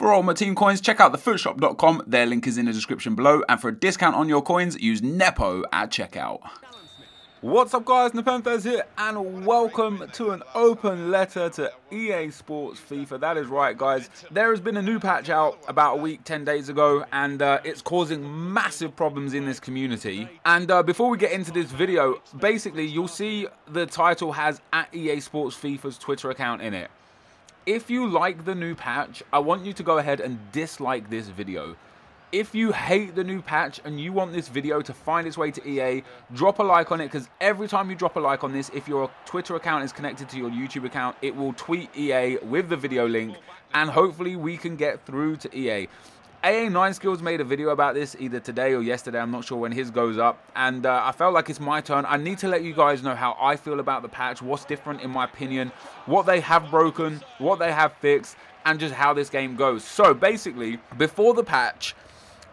For all my team coins, check out thefootshop.com, their link is in the description below, and for a discount on your coins, use Nepo at checkout. What's up guys, NepentheZ here, and welcome to an open letter to EA Sports FIFA. That is right guys, there has been a new patch out about a week, 10 days ago, and it's causing massive problems in this community. And before we get into this video, basically you'll see the title has at EA Sports FIFA's Twitter account in it. If you like the new patch, I want you to go ahead and dislike this video. If you hate the new patch and you want this video to find its way to EA, drop a like on it, because every time you drop a like on this, if your Twitter account is connected to your YouTube account, it will tweet EA with the video link, and hopefully we can get through to EA. AA9Skills made a video about this either today or yesterday, I'm not sure when his goes up, and I felt like it's my turn. I need to let you guys know how I feel about the patch, what's different in my opinion, what they have broken, what they have fixed, and just how this game goes. So basically, before the patch,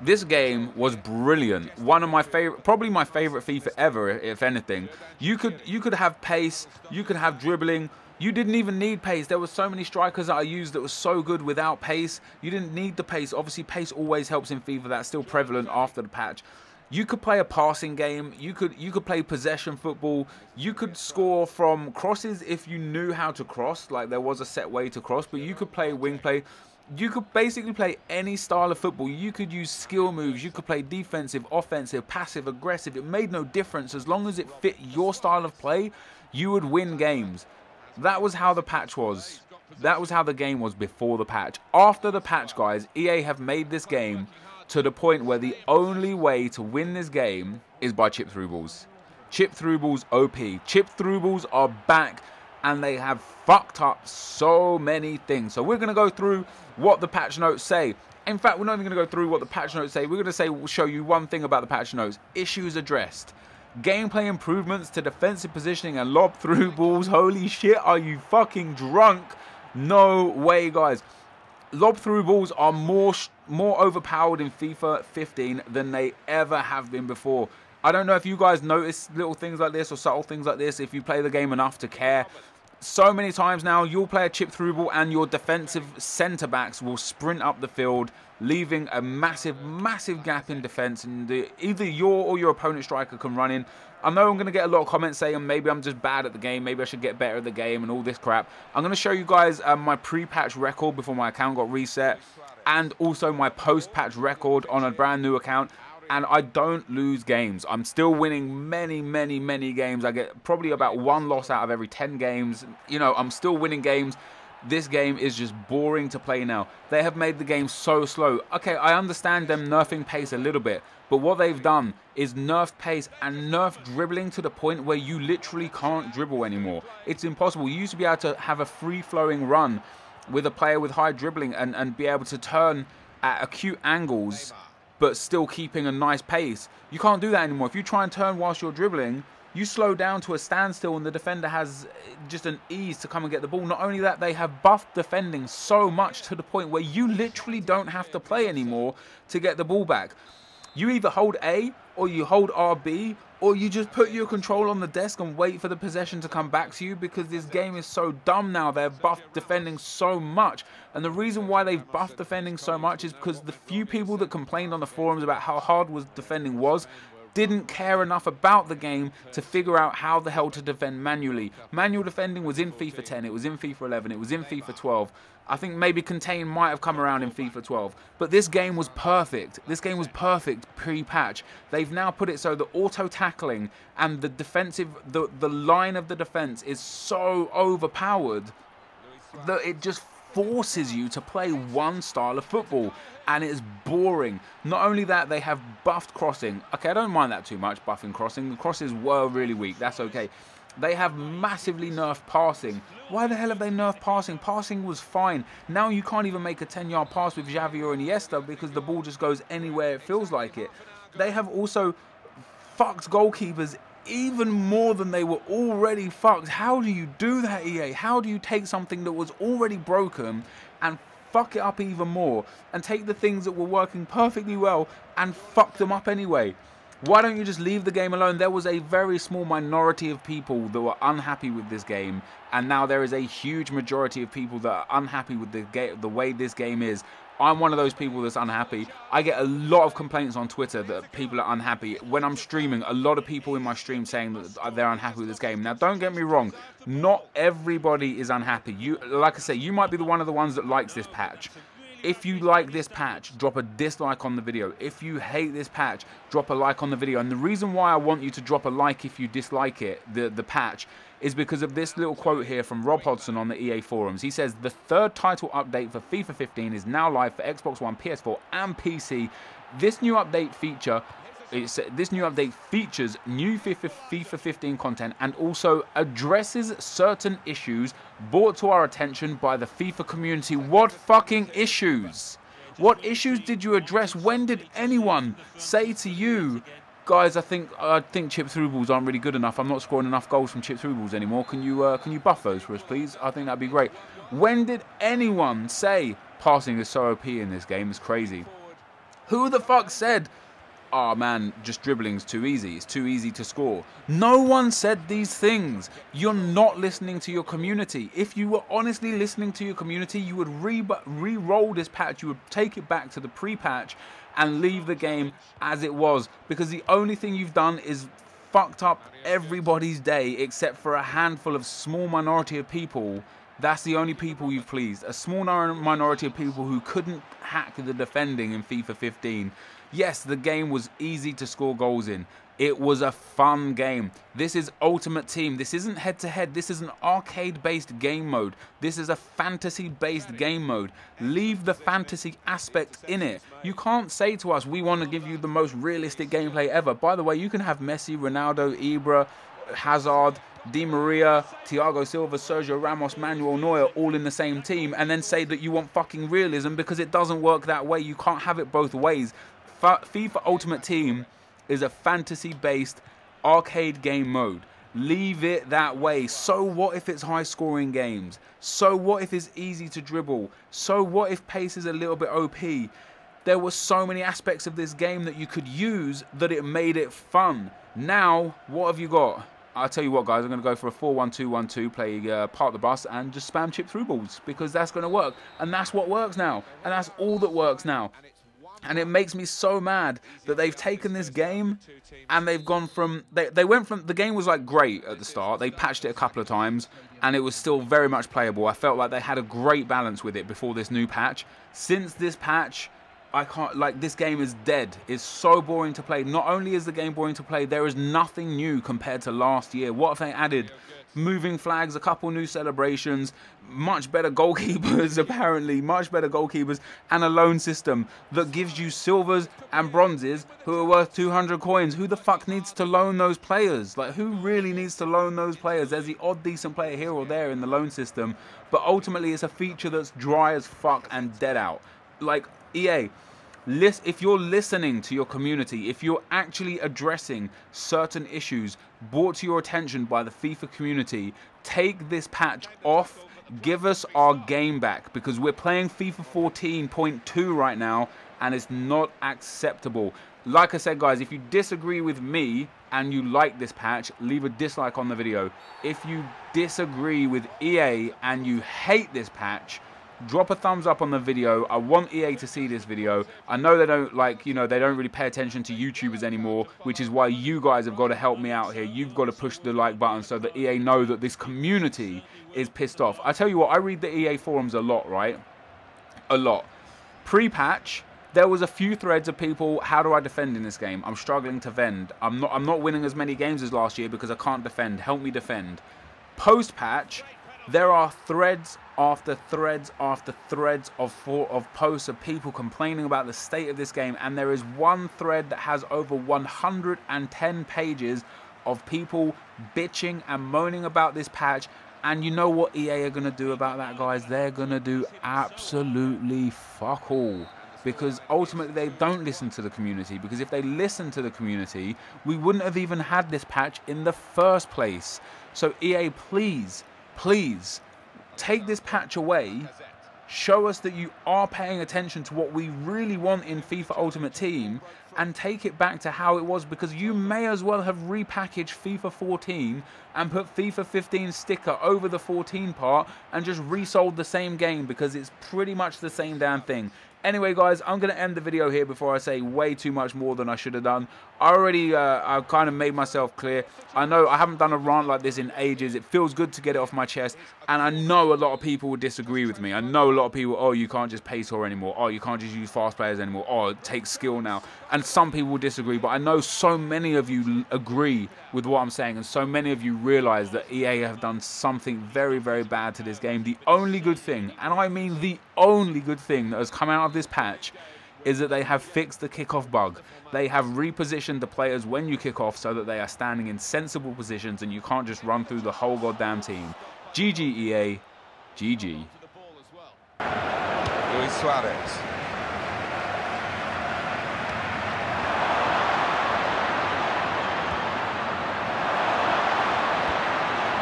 this game was brilliant. One of my favorite, probably my favorite FIFA ever, if anything. You could have pace, you could have dribbling. You didn't even need pace. There were so many strikers that I used that was so good without pace. You didn't need the pace. Obviously, pace always helps in FIFA. That's still prevalent after the patch. You could play a passing game. You could play possession football. You could score from crosses if you knew how to cross. Like there was a set way to cross, but you could play wing play. You could basically play any style of football. You could use skill moves. You could play defensive, offensive, passive, aggressive. It made no difference. As long as it fit your style of play, you would win games. That was how the patch was. That was how the game was before the patch. After the patch, guys, EA have made this game to the point where the only way to win this game is by chip through balls. Chip through balls OP. Chip through balls are back, and they have fucked up so many things. So we're going to go through what the patch notes say. In fact, we're not even going to go through what the patch notes say. We're going to we'll show you one thing about the patch notes. Issues addressed. Gameplay improvements to defensive positioning and lob through balls. Holy shit, are you fucking drunk? No way, guys. Lob through balls are more overpowered in FIFA 15 than they ever have been before. I don't know if you guys notice little things like this or subtle things like this if you play the game enough to care. So many times now, you'll play a chip through ball and your defensive centre-backs will sprint up the field, leaving a massive, massive gap in defence, and either your or your opponent striker can run in. I know I'm going to get a lot of comments saying maybe I'm just bad at the game, maybe I should get better at the game and all this crap. I'm going to show you guys my pre-patch record before my account got reset, and also my post-patch record on a brand new account. And I don't lose games. I'm still winning many, many, many games. I get probably about one loss out of every 10 games. You know, I'm still winning games. This game is just boring to play now. They have made the game so slow. Okay, I understand them nerfing pace a little bit, but what they've done is nerf pace and nerf dribbling to the point where you literally can't dribble anymore. It's impossible. You used to be able to have a free-flowing run with a player with high dribbling and be able to turn at acute angles, but still keeping a nice pace. You can't do that anymore. If you try and turn whilst you're dribbling, you slow down to a standstill and the defender has just an ease to come and get the ball. Not only that, they have buffed defending so much to the point where you literally don't have to play anymore to get the ball back. You either hold A or you hold RB, or you just put your control on the desk and wait for the possession to come back to you, because this game is so dumb now. They've buffed defending so much. And the reason why they've buffed defending so much is because the few people that complained on the forums about how hard defending was didn't care enough about the game to figure out how the hell to defend manually. Manual defending was in FIFA 10, it was in FIFA 11, it was in FIFA 12. I think maybe Contain might have come around in FIFA 12. But this game was perfect. This game was perfect pre-patch. They've now put it so the auto-tackling and the defensive, the line of the defense is so overpowered that it just forces you to play one style of football, and it's boring. Not only that, they have buffed crossing. Okay, I don't mind that too much, buffing crossing. The crosses were really weak, that's okay. They have massively nerfed passing. Why the hell have they nerfed passing? Passing was fine. Now you can't even make a 10-yard pass with Xavi or Iniesta because the ball just goes anywhere it feels like it. They have also fucked goalkeepers even more than they were already fucked. How do you do that, EA? How do you take something that was already broken and fuck it up even more, and take the things that were working perfectly well and fuck them up anyway? Why don't you just leave the game alone? There was a very small minority of people that were unhappy with this game, and now there is a huge majority of people that are unhappy with the way this game is. I'm one of those people that's unhappy. I get a lot of complaints on Twitter that people are unhappy. When I'm streaming, a lot of people in my stream saying that they're unhappy with this game. Now, don't get me wrong. Not everybody is unhappy. Like I say, you might be one of the ones that likes this patch. If you like this patch, drop a dislike on the video. If you hate this patch, drop a like on the video. And the reason why I want you to drop a like if you dislike it, the patch, is because of this little quote here from Rob Hodgson on the EA forums. He says, the third title update for FIFA 15 is now live for Xbox One, PS4 and PC. This new update features new FIFA 15 content and also addresses certain issues brought to our attention by the FIFA community. What fucking issues? What issues did you address? When did anyone say to you, guys, I think chip through balls aren't really good enough. I'm not scoring enough goals from chip through balls anymore. Can you buff those for us, please? I think that'd be great. When did anyone say passing is so OP in this game? It's crazy. Who the fuck said, oh man, just dribbling's too easy. It's too easy to score. No one said these things. You're not listening to your community. If you were honestly listening to your community, you would re-roll this patch. You would take it back to the pre-patch and leave the game as it was. Because the only thing you've done is fucked up everybody's day except for a handful of small minority of people. That's the only people you've pleased. A small minority of people who couldn't hack the defending in FIFA 15. Yes, the game was easy to score goals in. It was a fun game. This is Ultimate Team. This isn't head-to-head. This is an arcade-based game mode. This is a fantasy-based game mode. Leave the fantasy aspect in it. You can't say to us, we want to give you the most realistic gameplay ever. By the way, you can have Messi, Ronaldo, Ibra, Hazard, Di Maria, Thiago Silva, Sergio Ramos, Manuel Neuer all in the same team and then say that you want fucking realism, because it doesn't work that way. You can't have it both ways. FIFA Ultimate Team is a fantasy-based arcade game mode. Leave it that way. So what if it's high-scoring games? So what if it's easy to dribble? So what if pace is a little bit OP? There were so many aspects of this game that you could use that it made it fun. Now, what have you got? I'll tell you what, guys, I'm going to go for a 4-1-2-1-2, play park the bus and just spam chip through balls, because that's going to work. And that's what works now. And that's all that works now. And it makes me so mad that they've taken this game and they've gone from... They went from... The game was like great at the start. They patched it a couple of times and it was still very much playable. I felt like they had a great balance with it before this new patch. Since this patch, I can't... Like, this game is dead. It's so boring to play. Not only is the game boring to play, there is nothing new compared to last year. What have they added? Moving flags, a couple new celebrations, much better goalkeepers apparently, much better goalkeepers, and a loan system that gives you silvers and bronzes who are worth 200 coins. Who the fuck needs to loan those players? Like, who really needs to loan those players? There's the odd decent player here or there in the loan system, but ultimately it's a feature that's dry as fuck and dead out. Like, EA, if you're listening to your community, if you're actually addressing certain issues brought to your attention by the FIFA community, take this patch off, give us our game back, because we're playing FIFA 14.2 right now and it's not acceptable. Like I said, guys, if you disagree with me and you like this patch, leave a dislike on the video. If you disagree with EA and you hate this patch, drop a thumbs up on the video. I want EA to see this video. I know they don't, like, you know, they don't really pay attention to YouTubers anymore, which is why you guys have got to help me out here. You've got to push the like button so that EA know that this community is pissed off. I tell you what, I read the EA forums a lot, right? A lot. Pre-patch, there was a few threads of people, how do I defend in this game? I'm struggling to defend. I'm not winning as many games as last year because I can't defend. Help me defend. Post-patch, there are threads after threads after threads of posts of people complaining about the state of this game, and there is one thread that has over 110 pages of people bitching and moaning about this patch. And you know what EA are going to do about that, guys? They're going to do absolutely fuck all. Because ultimately they don't listen to the community. Because if they listened to the community, we wouldn't have even had this patch in the first place. So EA, please, please, take this patch away. Show us that you are paying attention to what we really want in FIFA Ultimate Team, and take it back to how it was, because you may as well have repackaged FIFA 14 and put FIFA 15 sticker over the 14 part and just resold the same game, because it's pretty much the same damn thing. Anyway, guys, I'm going to end the video here before I say way too much more than I should have done. I've kind of made myself clear. I know I haven't done a rant like this in ages. It feels good to get it off my chest. And I know a lot of people will disagree with me. I know a lot of people, oh, you can't just pace her anymore. Oh, you can't just use fast players anymore. Oh, it takes skill now. And some people will disagree. But I know so many of you agree with what I'm saying. And so many of you realise that EA have done something very, very bad to this game. The only good thing, and I mean the only good thing that has come out of this patch, is that they have fixed the kickoff bug. They have repositioned the players when you kick off so that they are standing in sensible positions and you can't just run through the whole goddamn team. GG EA, GG. Luis Suarez.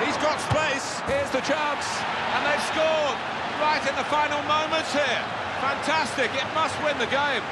He's got space. Here's the chance, and they've scored right in the final moments here. Fantastic, it must win the game.